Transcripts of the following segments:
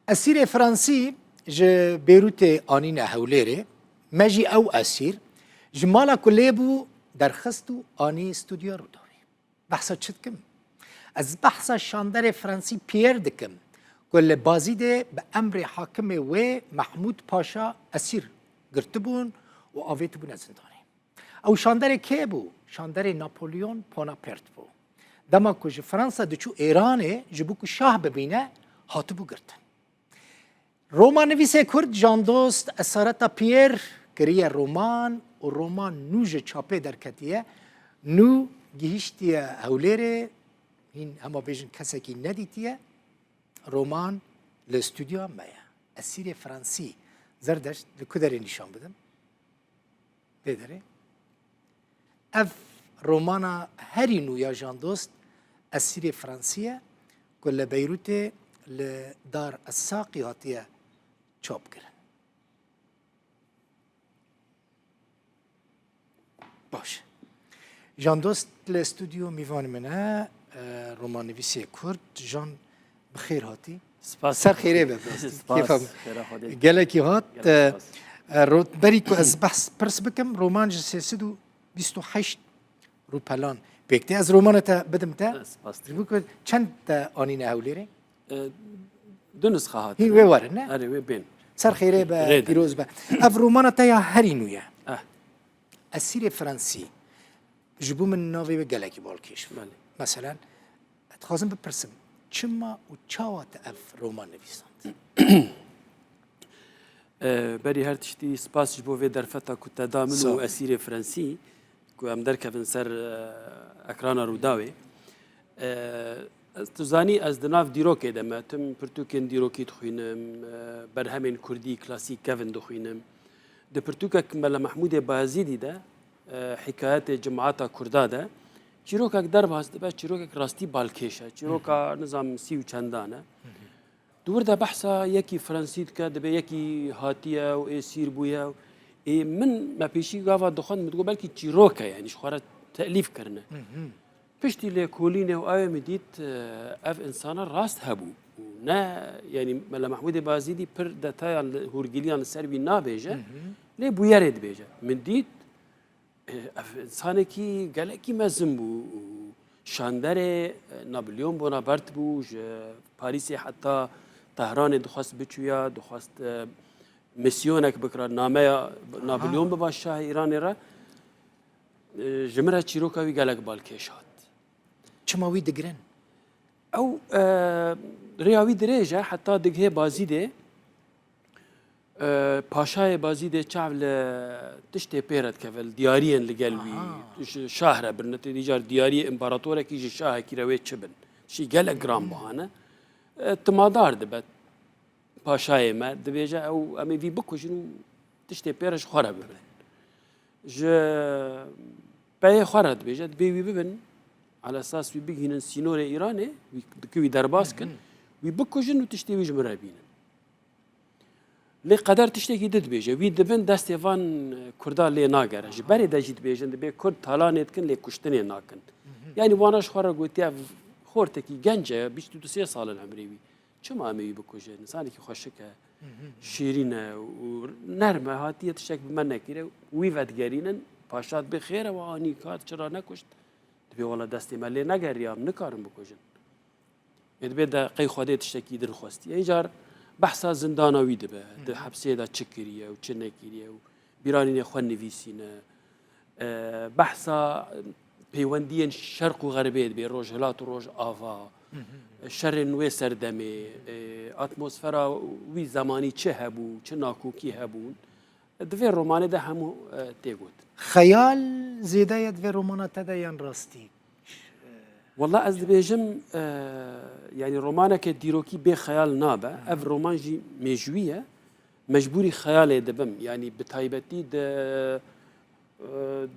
اسیر فرانسی ج بیروت آنین هولره مجی او اسیر جمالا کلیبو درخستو آنی استودیو رو داری بحثا چت کم از بحثا شاندر فرانسی پیر دکم کل بازی ده به امر حاکم و محمود پاشا اسیر گرتبون و آویت بون زندانی او شاندر که بو شاندر ناپولیون بوناپارت بو دما کج فرانسا دچو ایرانه جبو که شاه ببینه هاتبو گرتن رومان نویس کرد جان دوست اسارتا پیر کریه رومان و رومان نوج چاپه درکتیه نو گیشتیه هولره این اما بیشن کسی که ندیتیه رومان لاستودیو مایا اسیر فرانسی زردش لکدری نشان بدم بدره اف رومانا هری نو یا جان دوست اسیر فرانسیه کل بیروت لدار الساقی هاتیه چاپ کرن باشه جان دوست لاستودیو میوان منه رومان نویسی کرد جان بخیر هاتی سر خیره بفرست گلکی هات رود بری که از بحث پرس بکم رومان جسد و 28 رو پلان بکتی از رومان تا بدم تا چند تا آنین هولیره دو نسخه هات هی واره نه اره وی بین سر خیره به دیروز به اف رومان تا یا هری نویه اسیر فرانسی جبو من ناوی به گلکی بالکیش مثلا اتخازم بپرسم چما و چاوات اف رومان نویسند بری هر تشتی سپاس جبو وی درفتا که تدامن و اسیر فرانسی که ام درکفن سر اکران روداوی تزانی از دناف دیروکی دم تم پرتوکن دیروکی تخوینم برهمین کردی کلاسیک کفن دخوینم ده پرتوکک ملا محمود بازیدی ده حکایت جماعت کردا ده چیروکک در باز ده چیروکک راستی بالکیشه چیروکا نظام سی و چندانه دور ده بحثا یکی فرانسید که ده یکی هاتیه و اسیر بویا من ما پیشی گاوا دخان متقول بلکه چیروکا یعنی شخوره تألیف کرنه پشتی لکولینه و آیا مدید اف انسان راست هبو نه یعنی ملا محمود بازیدی پر دتایان هورگیلیان سربی نابیجه لی بویارد بیجه من دید اف انسان کی گلکی مزم بو شاندر ناپلیون بوناپارت بو پاریس حتی تهران دخواست بچویا دخواست مسیونک بکرا نامه ناپلیون به بادشاه ایران را جمره چیروکاوی گلک بالکشات چما وی دگرن او ریاوی درجه حتی دگه بازی ده پاشای بازی ده چاول تشتی پیرد کفل دیارین لگلوی شهر برنته دیجار دیاری امپراتوره کی شاه کی روی چبن شی گل گرام بهانه تمادار دبت پاشای ما دبیجه او امی وی بکوشنو تشتی پیرش خورا ببن ج پای خورا دبیجه بی ببن على اساس بيجينا سينور ايراني كوي درباس كن ويبكوجن وتشتي ويج مرابين لي قدر تشتي دد بيجا وي دبن داستيفان كردا لي ناغر جبري دجيت بيجن دبي كرد تالانيت كن لي كشتني ناكن يعني وانا شخره قلت خورتكي جنجه بيش 3 سال العمري چما امي بكوجن انسان كي خوشكه شيرينه ونرمه هاتيه تشك بمنكيره وي ودگرينن پاشات بخير واني كات چرا نكشت دبی والا دستی مالی نگریم نکارم بکوجن. دبی دا قی خودت تشکی در خواستی. ایجار بحث زندانوی دبی. ده حبسه دا چکریه و چنکریه و بیرانی خوان نویسینه. بحث پیوندی شرق و غربی دبی روجلات و روج آوا. شر نوی سردمی. اتمسفر وی زمانی چه هبو چه ناکوکی هبون. دبی رومانه ده همو تیگود. خیال زیده ید و رومانه تداین راستی والله از بیجم يعني رومانه که دیروکی به خیال نابه اف رومان جی مجویه مجبوری خیال دبم يعني بتایبتی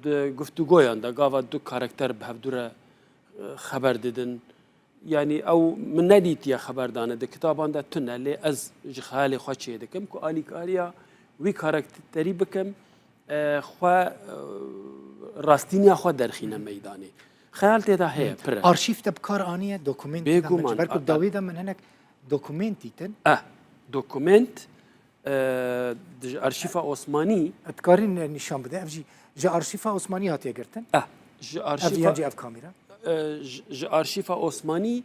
د گفتگویان دا گاوا دو کاراکتر به دوره خبر دادن يعني او من ندیت یا خبر دانه د کتابان دا تنه لی از خیال خوچه دکم که آلی کاریا وی کاراکتری بکم خوا راستینیا خوا درخینه میدانی خیال تیدا هی پر آرشیف تبکار آنیه دوکومنت بگو من برکو داویدا من هنک دوکومنتی تن دوكومنت ارشيفا عثماني اتكارين نشان بده افجي جا ارشيفا عثماني هاتي قرتن جي افجي ارشيفا جي اف كاميرا جي ارشيفا عثماني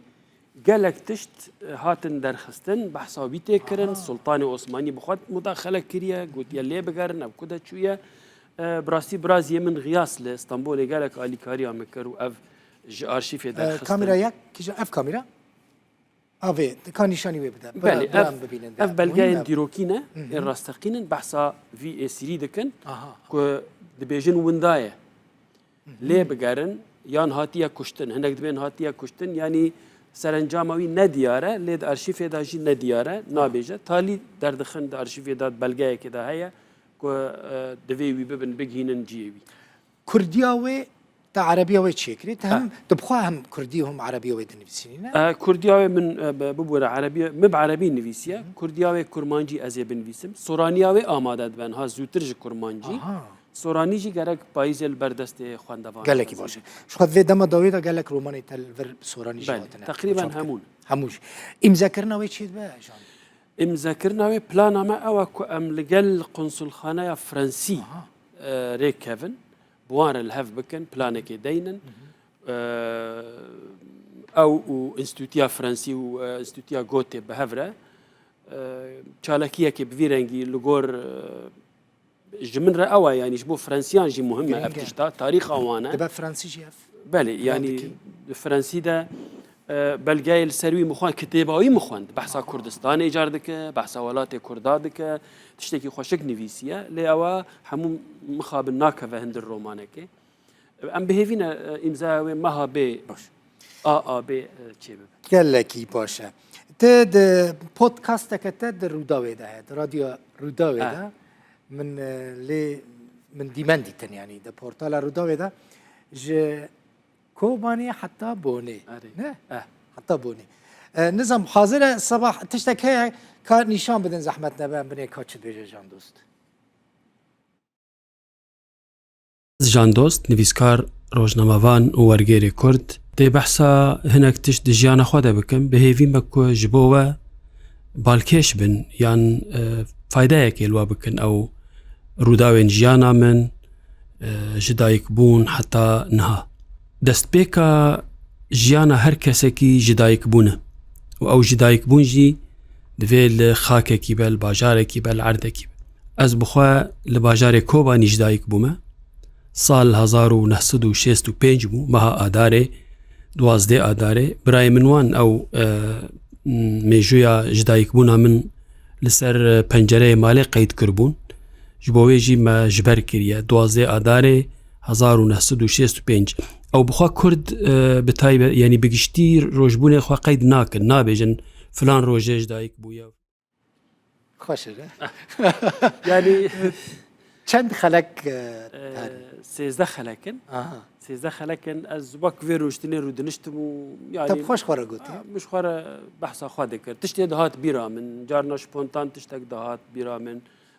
قالك تشت هاتن درخستن بحثا بيتي كرن سلطان عثماني بخوات مداخله كريا قلت يلي بقرن او كده شويه براسي برازي من غياس لاسطنبول قالك الي كاريا مكرو اف جي ارشيف درخستن كاميرا ياك كي جا اف كاميرا افي كان نشاني وي بدا بله اف بلغاين ديروكينا الراستقين بحثا في اي سيري دكن كو دبيجن وندايه ليه بقرن يان هاتيا كشتن هناك دبين هاتيا كشتن يعني سرنجاموی ندیاره لید ارشیف داجی ندیاره نابیجه تالی دردخن د ارشیف داد بلگای که ده هیا کو دوی وی ببن بگینن جیوی كردياوي تا عربياوي تشيكري هم تبخوا هم كرديهم عربياوي دنفسينينا کردیاوی من ببور عربی مب عربی نویسیه کردیاوی کرمانجی ازی بنویسم سورانیاوی آماده بن ها زودترج کرمانجی سورانی جی گرک پاییز البردست خواندوان قال لك باشه شو خذ دم داويدا قال لك روماني تل سوراني جاتنا تقريبا همون هموش مذاكرنا وي تشيد بقى جان مذاكرنا بلانا ما او ام لقل قنصل خانه فرنسي ريك كيفن بوان الهاف بكن بلانك دينن او انستوتيا فرنسي و انستوتيا غوتي بهفرا تشالكيه كي بفيرنجي لغور جمن رأوا يعني شبو فرنسيان جي مهمة افتشتا تاريخ أوانا دبا فرنسي جي اف بله يعني الفرنسي ده بلغاي السروي مخوان كتاباوي مخوان بحثا كردستان ايجار دكه بحثا ولات كردا دكه تشتكي خوشك نفيسيا لأوا همو مخاب الناكفة هند الرومانكي ام بهيفينا امزاوي مها بي بي تشيب قال لك باشا تد بودكاستك تد روداوي ده راديو روداوي ده من لي من ديمانديتن يعني ده بورتال روداوي ده ج كوباني حتى بوني نه حتى بوني نظام حاضر الصباح تشتك هي كار نشان بدن زحمتنا بان بني كاتش بيجي جان دوست جان دوست نویسکار روزنامه‌وان و ورگێری کورد دێ بەحسا هەنێک تشت دژیانە خۆدا بکەم بەهێوی بەکۆ ji بۆ we balkêş bin yan faydayekê li we bikin ew rûdawên jiyana min ji dayikbûn heta niha destpêka jiyana her kesekî ji dayikbûn e û ew ji dayikbûn jî divê li xakekî be li bajarekî be li erdekî be ez bixwe li bajarê Kobanî ji dayik bûme sal 1965 bû meha adarê 12 adarê birayê min wan ew mêjûya ji dayikbûna min li ser pencereyê malê qeyd kirbûn ji bo wê jî me ji ber kiriye 12 adarê 1965 ew bixwe Kurd bi taybet yanî bi giştî rojbûnê xwe qeyd nakin nabêjin filan rojê ji dayik bûye خوش yani چند خلق سێزدە خەلەکن سێزدە خەلەکن ez wek vê rojtinê rû diniştim û yani طب خوش خورا قلت مش xwara behsa xwe dikir tiştê dihat bîra min carna spontan tiştek dihat bîra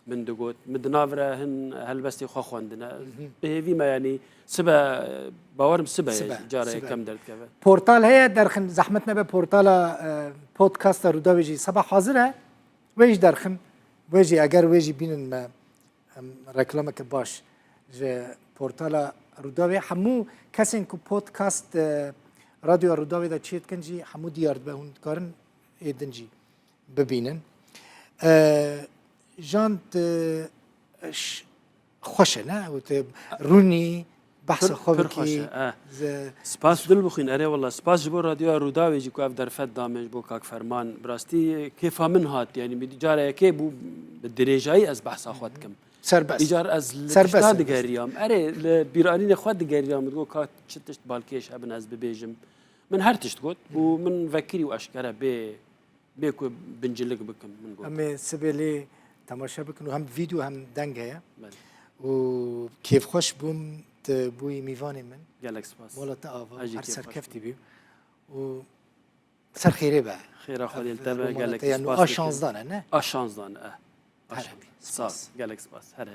min digot min di nav re hin helbestê xwe xwendine bihêvî me yanî sibe bawerim sibe carê kem derdikeve بورتال هي درخن زحمتنا به بورتالا بودكاست روداويجي صباح حاضره ويش درخن ويجي اگر ويجي بينن ما ركلامك باش جه بورتالا روداوي حمو كسن كو بودكاست راديو روداوي دا تشيت كنجي حمو ديار بهون كارن ايدنجي ببينن جانت خوشنا روني بحث خوبكي سپاس دل بخوین اره والله سپاس جبو رادیو روداوی جی کو اف درفت دامج بو کاک فرمان براستی کیف من هات یعنی بیجاره کی بو درجایی از بحث خود کم سربس ایجار از لشتاد گریام اره بیرانی خود گریام دو کا چتشت بالکیش ابن از ببیجم من هر تشت گوت و من فکری و اشکره به کو بنجلک بکم من گوت اما سبلی تماشا بکن و هم ویدیو هم دنگ هيا و كيف خوش بوم بوي ميفاني من قالك سباس والله تقافا هر سر كفتي بيو و سر خيري بقى خير اخوي التابع قالك سباس اشانز دانا نه اشانز دانا صح قالك سباس هر